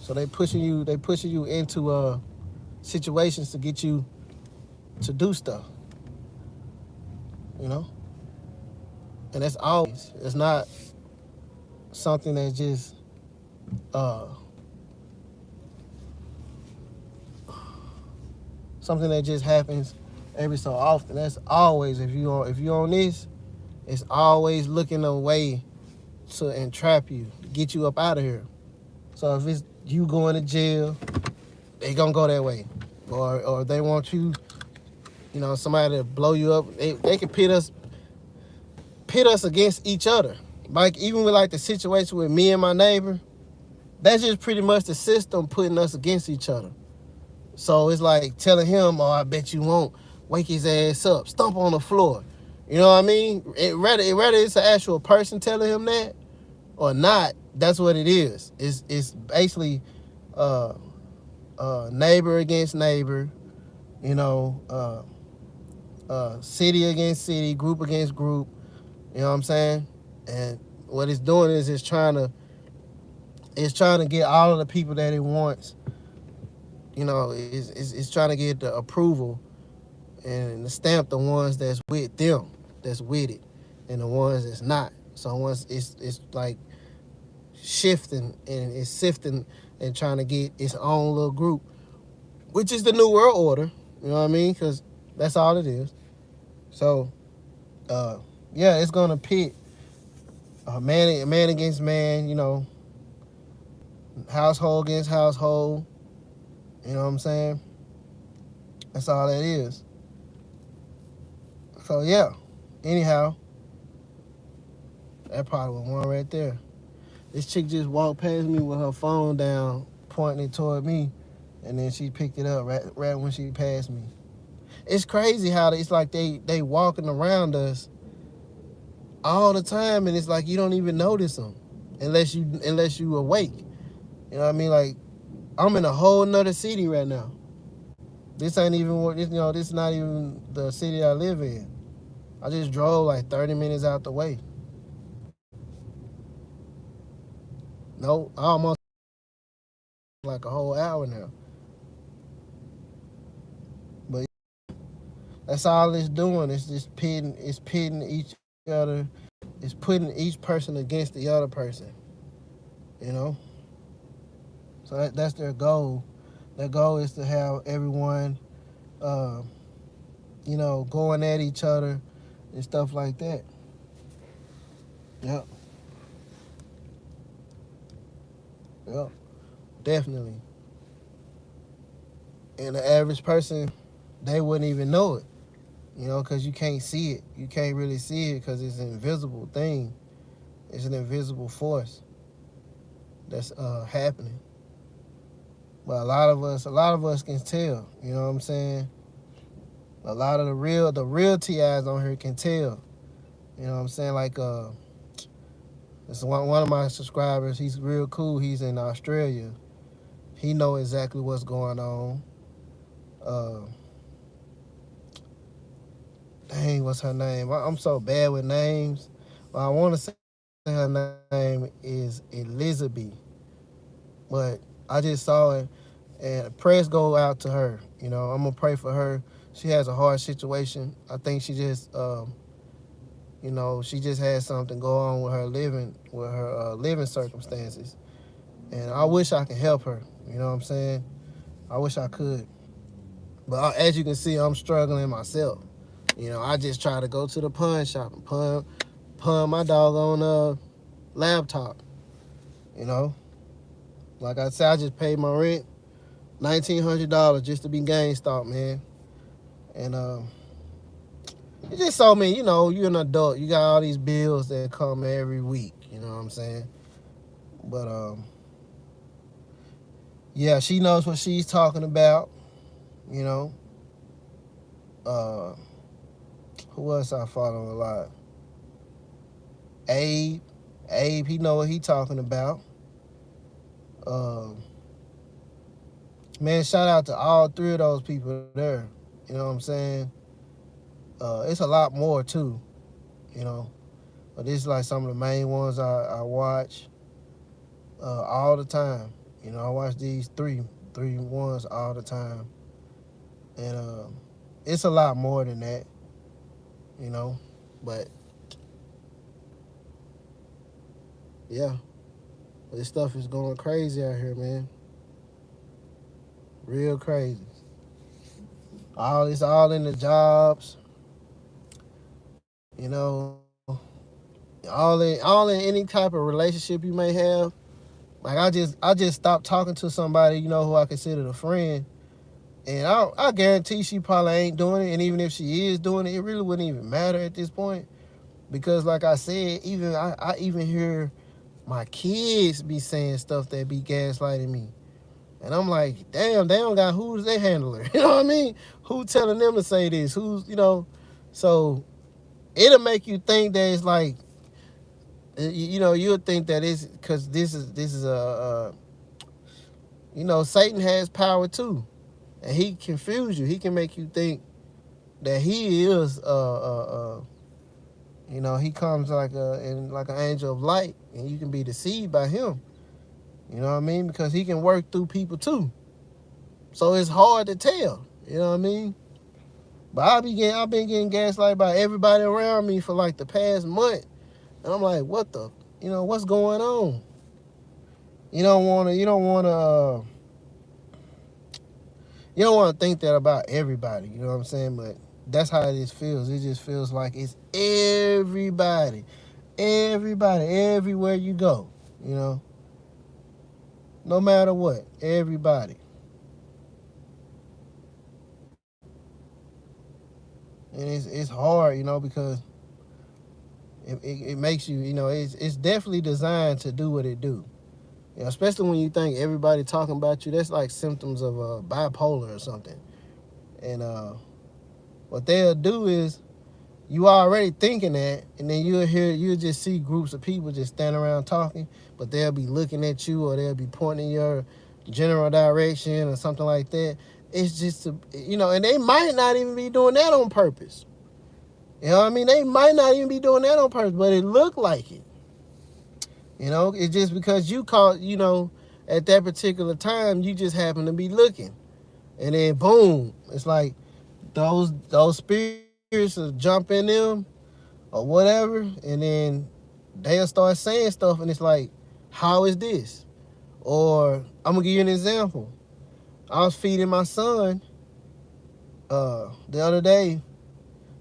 So they pushing you into situations to get you to do stuff. You know, and that's always. It's not something that just uh, something that just happens every so often. That's always if you on this, it's always looking a way to entrap you, to get you up out of here. So if it's you going to jail, they gonna go that way, or they want you, somebody to blow you up. They can pit us against each other. Like even with like the situation with me and my neighbor, that's just pretty much the system putting us against each other. So it's like telling him, "Oh, I bet you won't. Wake his ass up, stomp on the floor." You know what I mean? Whether it's an actual person telling him that or not, that's what it is. It's basically uh, neighbor against neighbor. You know, city against city, group against group. You know what I'm saying? And what it's doing is it's trying to get all of the people that it wants. It's trying to get the approval and stamp the ones that's with them, that's with it, and the ones that's not. So once it's like shifting and it's sifting and trying to get its own little group, which is the new world order. You know what I mean? Because that's all it is. So uh, yeah, it's gonna pit man against man. Household against household. You know what I'm saying? That's all that is. So yeah. Anyhow, that probably was one right there. This chick just walked past me with her phone down, pointing it toward me, and then she picked it up right when she passed me. It's crazy how it's like they walking around us all the time, and it's like you don't even notice them unless you awake. You know what I mean? Like I'm in a whole nother city right now. This ain't even what this is not even the city I live in. I just drove like 30 minutes out the way. No, I almost like a whole hour now. But that's all it's doing. It's just pitting each other. It's putting each person against the other person. You know. So that's their goal. Their goal is to have everyone, uh, going at each other and stuff like that. Yep. Yep. Definitely. And the average person, they wouldn't even know it. Because you can't see it. You can't really see it because it's an invisible thing. It's an invisible force that's happening. But a lot of us can tell. You know what I'm saying? A lot of the real TIs on here can tell. You know what I'm saying? Like it's one of my subscribers. He's real cool. He's in Australia. He know exactly what's going on. Uh, Dang, what's her name? I'm so bad with names. Well, I want to say her name is Elizabeth, but I just saw it, and prayers go out to her. I'm gonna pray for her. She has a hard situation. I think she just had something go on with her living circumstances, and I wish I could help her. You know what I'm saying? I wish I could, but as you can see, I'm struggling myself. I just try to go to the pawn shop and pawn my doggone laptop. You know, like I said, I just paid my rent, $1,900 just to be GameStop, man. And it just so me, you're an adult. You got all these bills that come every week. You know what I'm saying? But yeah, she knows what she's talking about. You know, uh, who else I follow a lot? Abe, Abe, he know what he talking about. Uh, Man, shout out to all three of those people there. You know what I'm saying? It's a lot more too. You know, but this is like some of the main ones I watch all the time. I watch these three ones all the time, and it's a lot more than that. You know, but yeah, this stuff is going crazy out here, man. Real crazy. All in the jobs. You know, all in any type of relationship you may have. Like I just stopped talking to somebody, who I considered a friend, and I guarantee she probably ain't doing it. And even if she is doing it, it really wouldn't even matter at this point, because like I said, even I even hear my kids be saying stuff that be gaslighting me, and I'm like, damn, they don't got who's their handler. You know what I mean? Who telling them to say this? So it'll make you think that it's like, you'll think that it's because this is Satan has power too, and he confuse you. He can make you think that he is he comes like an angel of light, and you can be deceived by him. You know what I mean? Because he can work through people too. So it's hard to tell. You know what I mean? But I've been getting gaslighted by everybody around me for like the past month, and I'm like, what's going on? You don't want to think that about everybody. You know what I'm saying? But that's how it just feels. It just feels like it's everybody, everywhere you go. You know, no matter what, everybody. And it's hard, because it makes you, it's definitely designed to do what it do. Especially when you think everybody talking about you, that's like symptoms of bipolar or something. And what they'll do is, you already thinking that, and then you'll just see groups of people just standing around talking, but they'll be looking at you, or they'll be pointing in your general direction or something like that. It's just and they might not even be doing that on purpose. You know what I mean? They might not even be doing that on purpose, but it looked like it. It's just because you caught, at that particular time, you just happen to be looking, and then boom, it's like those spirits will jump in them or whatever, and then they'll start saying stuff, and it's like, how is this? Or I'm gonna give you an example. I was feeding my son the other day,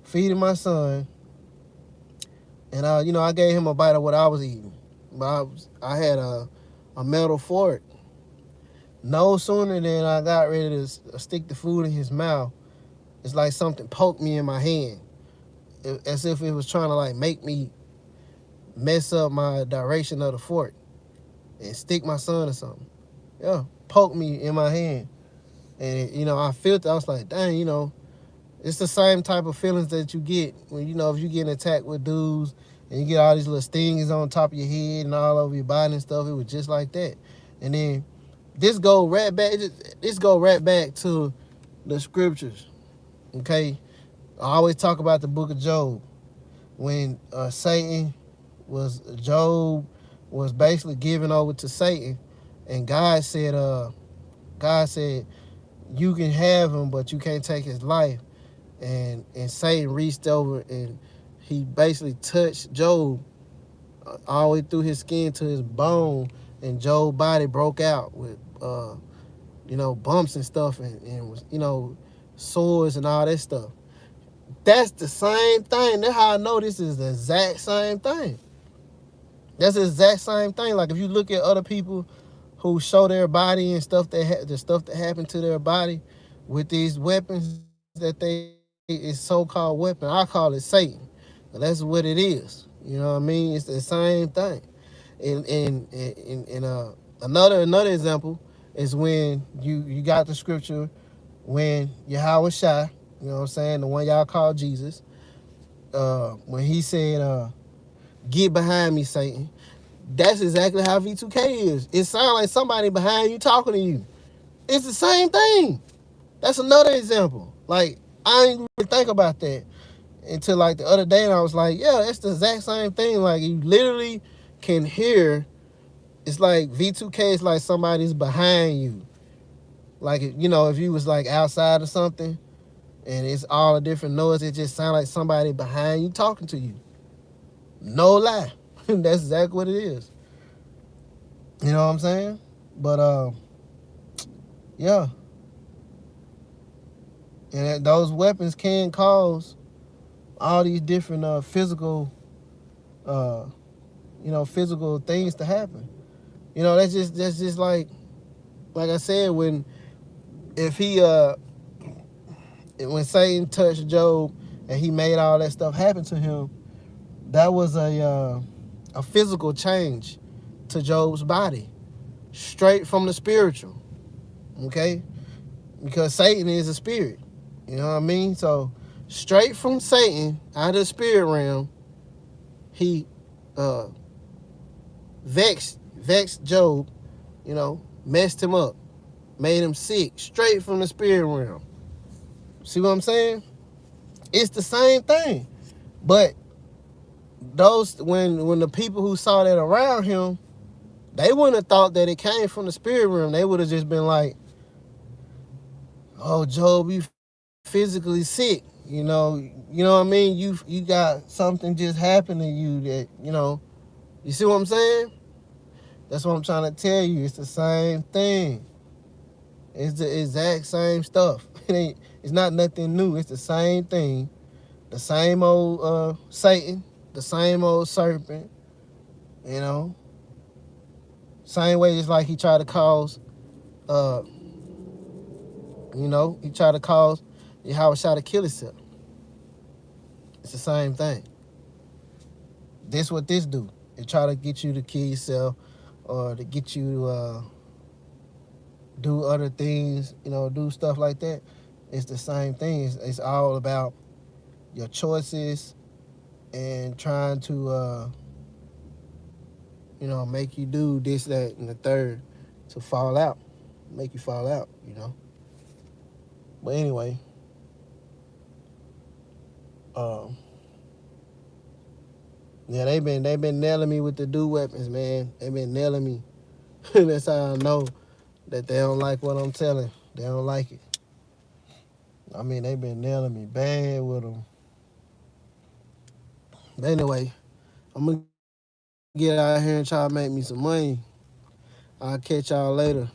feeding my son, and I gave him a bite of what I was eating. But I had a metal fork. No sooner than I got ready to stick the food in his mouth, it's like something poked me in my hand, as if it was trying to like make me mess up my direction of the fork and stick my son or something. Yeah, poke me in my hand, and I felt it. I was like, dang, it's the same type of feelings that you get when if you getting attacked with dudes, and you get all these little stings on top of your head and all over your body and stuff. It was just like that. And then this go right back. This go right back to the scriptures. Okay, I always talk about the book of Job, when Satan was Job was basically given over to Satan, and God said you can have him, but you can't take his life. And Satan reached over and he basically touched Job all the way through his skin to his bone, and Job's body broke out with bumps and stuff, and was sores and all that stuff. That's the same thing. That's how I know this is the exact same thing. That's the exact same thing. Like if you look at other people who show their body and stuff the stuff that happened to their body with these weapons that they is so-called weapon. I call it Satan. That's what it is. You know what I mean? It's the same thing. And another example is when you got the scripture when Yahweh Shai, you know what I'm saying, the one y'all call Jesus, when he said, "Get behind me, Satan." That's exactly how V2K is. It sounds like somebody behind you talking to you. It's the same thing. That's another example. Like I didn't really think about that until like the other day, and I was like, yeah, that's the exact same thing. Like you literally can hear. It's like V2K is like somebody's behind you. Like if you was like outside or something, and it's all a different noise, it just sounds like somebody behind you talking to you. No lie, that's exactly what it is. You know what I'm saying? But yeah, and those weapons can cause all these different uh, physical things to happen. That's just like I said, if he when Satan touched Job and he made all that stuff happen to him, that was a physical change to Job's body, straight from the spiritual. Okay, because Satan is a spirit. You know what I mean? So straight from Satan out of the spirit realm, he uh, vexed Job. Messed him up, made him sick, straight from the spirit realm. See what I'm saying? It's the same thing. But those when the people who saw that around him, they wouldn't have thought that it came from the spirit realm. They would have just been like, "Oh, Job, you physically sick. You know what I mean? You got something just happened to you that You see what I'm saying? That's what I'm trying to tell you. It's the same thing. It's the exact same stuff. It's not nothing new. It's the same thing. The same old Satan, the same old serpent, you know. Same way just like he tried to cause he tried to cause Yahweh Shai to kill himself. It's the same thing. This what this do. It try to get you to kill yourself or to get you to do other things, do stuff like that. It's the same thing. It's all about your choices and trying to, make you do this, that, and the third to fall out, make you fall out. But anyway, yeah, they've been nailing me with the do weapons, man. They've been nailing me. That's how I know that they don't like what I'm telling. They don't like it. I mean, they've been nailing me bad with them. But anyway, I'm gonna get out here and try to make me some money. I'll catch y'all later.